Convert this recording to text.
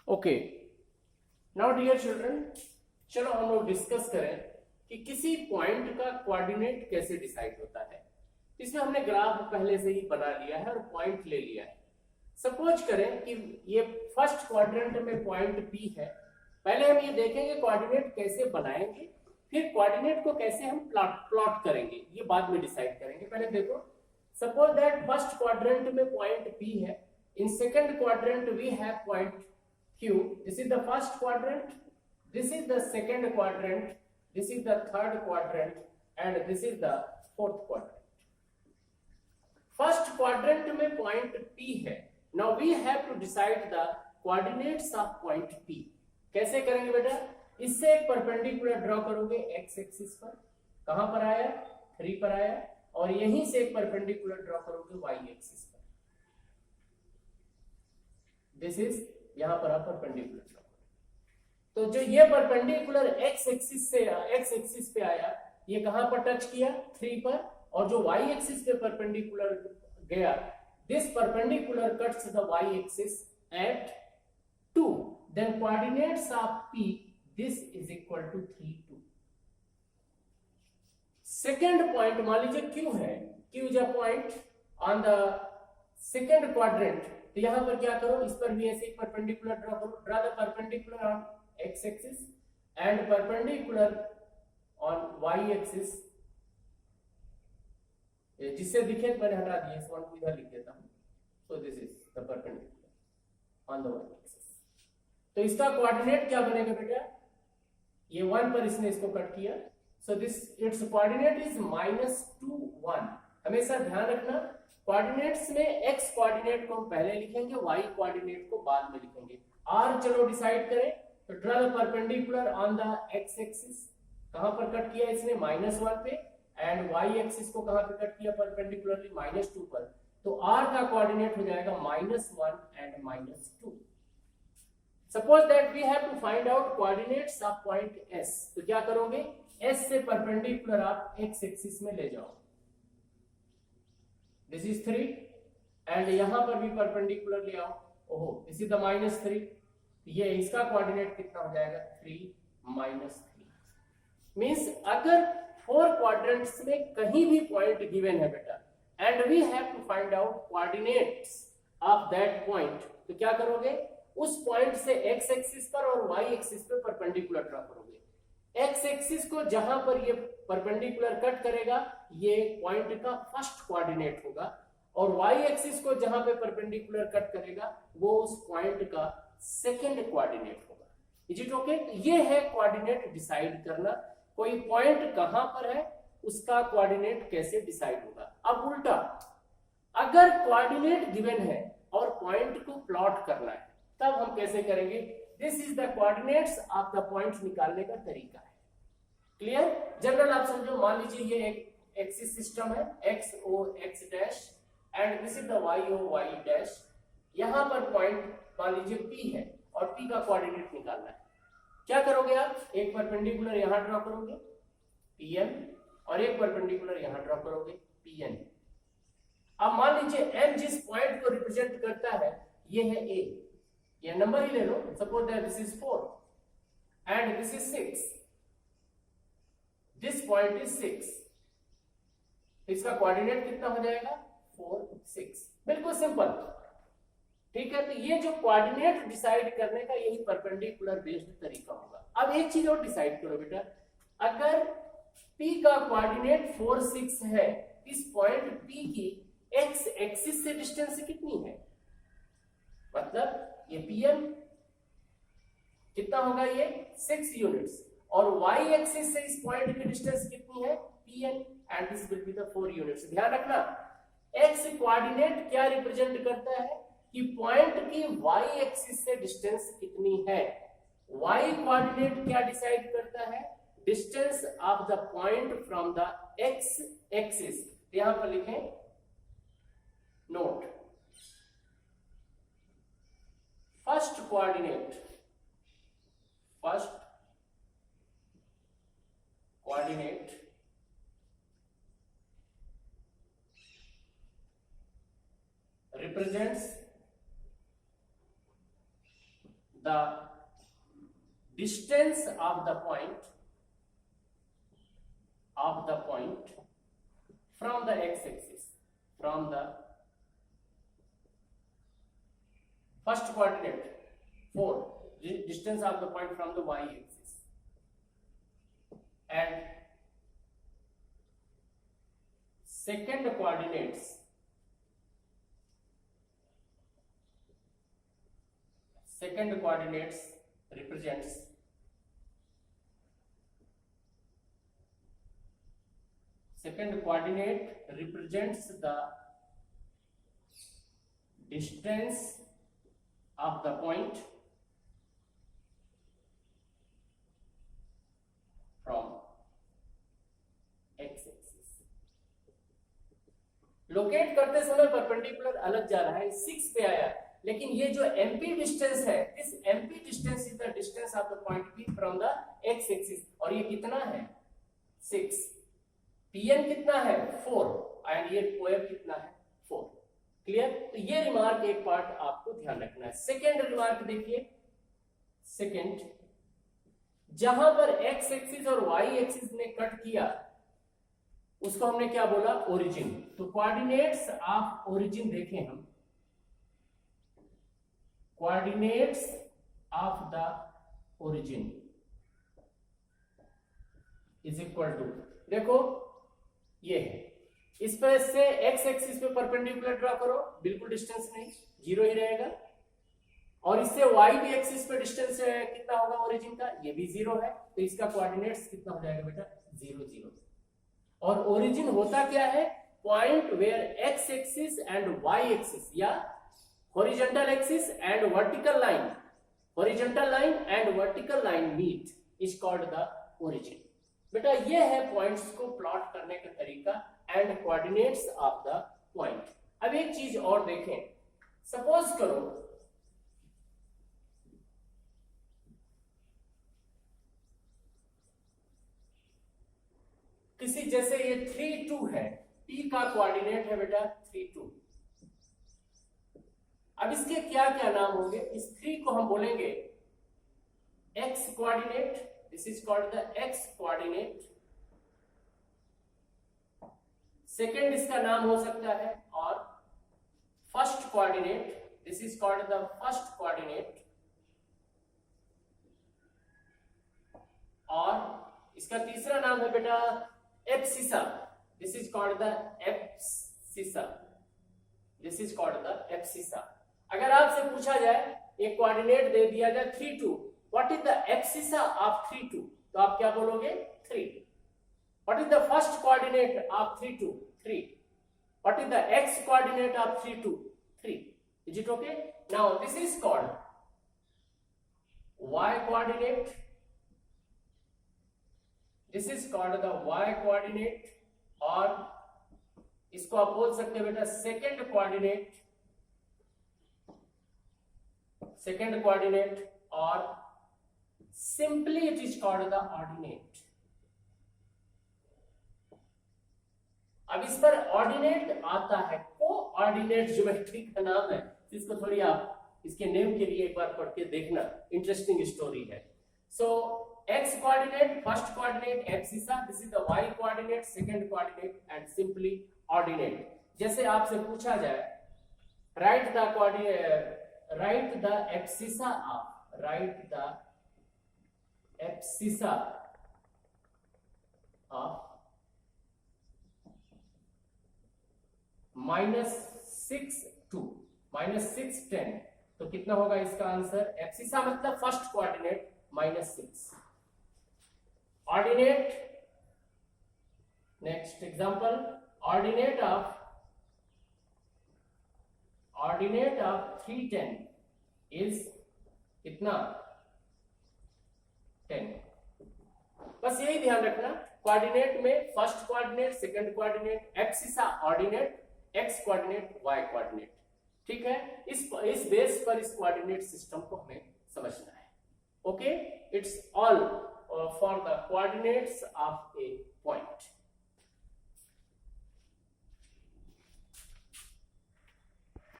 Okay, now dear children, चलो हम लोग डिस्कस करें कि किसी पॉइंट का कोऑर्डिनेट कैसे डिसाइड होता है। इसमें हमने ग्राफ पहले से ही बना लिया है और पॉइंट ले लिया है। सपोज करें कि ये फर्स्ट क्वाड्रेंट में पॉइंट पी है। पहले हम ये देखेंगे कोऑर्डिनेट कैसे बनाएंगे, फिर कोऑर्डिनेट को कैसे हम प्लॉट करेंगे, ये बाद में डिसाइड करेंगे। पहले देखो, सपोज दैट फर्स्ट क्वाड्रेंट में पॉइंट पी है, in second quadrant we have point Q. This is the first quadrant, this is the second quadrant, this is the third quadrant, and this is the fourth quadrant. First quadrant में point P है. Now we have to decide the coordinates of point P. कैसे करेंगे बेटा? इससे एक perpendicular draw करोगे x axis पर, कहां पर आया? 3 पर आया, और यहीं से एक परपेंडिकुलर ड्रॉ करोगे y एक्सिस पर। दिस इज यहां पर आप परपेंडिकुलर, तो जो ये परपेंडिकुलर x एक्सिस पे आया, ये कहां पर टच किया? 3 पर, और जो y एक्सिस पे परपेंडिकुलर गया, this perpendicular cuts the y axis at 2, then coordinates of p this is equal to 3 2। Second point मान लीजिए q है, q is a point on the second quadrant, तो यहां पर क्या करो, इस पर भी ऐसे एक परपेंडिकुलर ड्रॉ करो। Draw the perpendicular on x axis and perpendicular on y axis, जिससे दिखे मैंने हटा दिया, इस वन को इधर लिख देता हूं। So this is the perpendicular on the y axis. तो इसका कोऑर्डिनेट क्या बनेगा बेटा? ये 1 पर इसने इसको कट किया, so this it's coordinate is -2 1। हमेशा ध्यान रखना, कोऑर्डिनेट्स में x कोऑर्डिनेट को हम पहले लिखेंगे, y कोऑर्डिनेट को बाद में लिखेंगे। r चलो डिसाइड करें, तो draw the perpendicular on the x axis, कहां पर कट किया इसने? -1 पे, एंड y एक्सिस को कहां पे कट किया परपेंडिकुलरली? -2 पर। तो r का कोऑर्डिनेट हो जाएगा -1 and -2। Suppose that we have to find out coordinates of point s, तो क्या करोगे? s से परपेंडिकुलर आप x एक्सिस में ले जाओ, दिस इज 3, एंड यहां पर भी परपेंडिकुलर ले आओ, ओहो दिस इज द -3, ये इसका कोऑर्डिनेट कितना हो जाएगा? 3 -3। मींस अगर 4 क्वाड्रेंट्स में कहीं भी पॉइंट गिवन है बेटा, and we have to find out coordinates of that point, तो क्या करोगे? उस पॉइंट से x एक्सिस पर और y एक्सिस पे परपेंडिकुलर ड्रॉ करोगे। x एक्सिस को जहां पर ये परपेंडिकुलर कट करेगा, ये पॉइंट का फर्स्ट कोऑर्डिनेट होगा, और y एक्सिस को जहां पे परपेंडिकुलर कट करेगा, वो उस पॉइंट का सेकंड कोऑर्डिनेट होगा। Is it okay? ये है कोऑर्डिनेट डिसाइड करना, कोई पॉइंट कहां पर है, उसका कोऑर्डिनेट कैसे डिसाइड होगा। अब उल्टा, अगर कोऑर्डिनेट गिवन है और पॉइंट को प्लॉट करना है, तब हम कैसे करेंगे? This is the coordinates of the points निकालने का तरीका है। क्लियर? जनरल आप समझो, मान लीजिए ये एक एक्सिस सिस्टम है, x o x dash, and this is the y o y dash. यहां पर पॉइंट मान लीजिए p है, और p का कोऑर्डिनेट निकालना है। क्या करोगे आप? एक परपेंडिकुलर यहां ड्रॉ करोगे pm, और एक परपेंडिकुलर यहां ड्रॉ करोगे pn। अब मान लीजिए m जिस पॉइंट को रिप्रेजेंट करता है, ये है a, ये नंबर ही ले लो, suppose that this is 4 and this is 6, this point is 6, इसका कोऑर्डिनेट कितना हो जाएगा? 4 6। बिल्कुल सिंपल, ठीक है। तो ये जो कोऑर्डिनेट डिसाइड करने का यही परपेंडिकुलर बेस्ड तरीका होगा। अब एक चीज और डिसाइड करो बेटा, अगर P का कोऑर्डिनेट 4 6 है, इस पॉइंट P की x एक्सिस से डिस्टेंस कितनी है? मतलब ये pm कितना होगा? ये 6 यूनिट्स, और y एक्सिस से इस पॉइंट की डिस्टेंस कितनी है? pn, and this will be the 4 units. ध्यान रखना, x कोऑर्डिनेट क्या रिप्रेजेंट करता है कि पॉइंट की y एक्सिस से डिस्टेंस कितनी है। y कोऑर्डिनेट क्या डिसाइड करता है? Distance of the point from the x axis. यहां पर लिखें note, first coordinate represents the distance of the point from the x-axis, from the first coordinate 4, distance of the point from the y-axis, and second coordinates represents second coordinate represents the distance of the point from x-axis. Locate करते समय perpendicular अलग जा रहा है, 6 पे आया, लेकिन ये जो MP डिस्टेंस है, this MP distance is the distance of the point P from the x-axis, और ये कितना है 6, PN कितना है 4, एंड ये OF कितना है 4. क्लियर? तो ये रिमार्क एक पार्ट आपको ध्यान रखना है. सेकेंड रिमार्क देखिए, सेकेंड, जहां पर एक्स एक्सिस और वाई एक्सिस ने कट किया उसको हमने क्या बोला, ओरिजिन. तो कोऑर्डिनेट्स ऑफ ओरिजिन देखें हम, coordinates of the origin is equal to, देखो ये है, इस पर से एक्स एक्सिस पे परपेंडिकुलर ड्रॉ करो, बिल्कुल डिस्टेंस नहीं, 0 ही रहेगा, और इससे वाई भी एक्सिस पे डिस्टेंस कितना होगा ओरिजिन का, ये भी 0 है, तो इसका कोऑर्डिनेट्स कितना हो जाएगा बेटा 0 0. और ओरिजिन होता क्या है, point where X axis and Y axis या horizontal axis and vertical line, horizontal line and vertical line meet is called the origin. बेटा ये है पॉइंट्स को प्लॉट करने का तरीका and coordinates of the point. अब एक चीज और देखें, सपोज करो किसी, जैसे ये 3 2 है, P का कोऑर्डिनेट है बेटा 3 2. अब इसके क्या क्या नाम होंगे, इस 3 को हम बोलेंगे x coordinate, this is called the x coordinate. Second इसका नाम हो सकता है और first coordinate, this is called the first coordinate, और इसका तीसरा नाम है बेटा abscissa, this is called the abscissa, this is called the abscissa. अगर आपसे पूछा जाए, एक कोऑर्डिनेट दे दिया जाए 3 2, what is the abscissa of 3 2, तो आप क्या बोलोगे 3. What is the first coordinate of 3 2? 3. What is the x coordinate of 3 2? 3. Is it okay? Now this is called y coordinate. This is called the y coordinate, और इसको आप बोल सकते हैं बेटा सेकेंड कोऑर्डिनेट, सेकेंड कोऑर्डिनेट, और simply it is called the ordinate. अब इस पर ऑर्डिनेट आता है, कोऑर्डिनेट ज्योमेट्री का नाम है, इसको थोड़ी आप इसके नेम के लिए एक बार पढ़ के देखना, इंटरेस्टिंग स्टोरी है. सो x coordinate, first coordinate abscissa, this is the y coordinate, second coordinate, and simply ordinate. जैसे आपसे पूछा जाए right the coordinate, right the abscissa of, right the abscissa of -6 2, -6 10, तो कितना होगा इसका आंसर, एब्सिसा मतलब first coordinate -6. Ordinate, next example, ordinate of 310 is कितना 10. बस यही ध्यान रखना, कोऑर्डिनेट में first coordinate, second coordinate, abscissa ordinate, x coordinate, Y coordinate. ठीक है, इस बेस पर इस कोऑर्डिनेट सिस्टम को हमें समझना है. Okay, it's all for the coordinates of A point.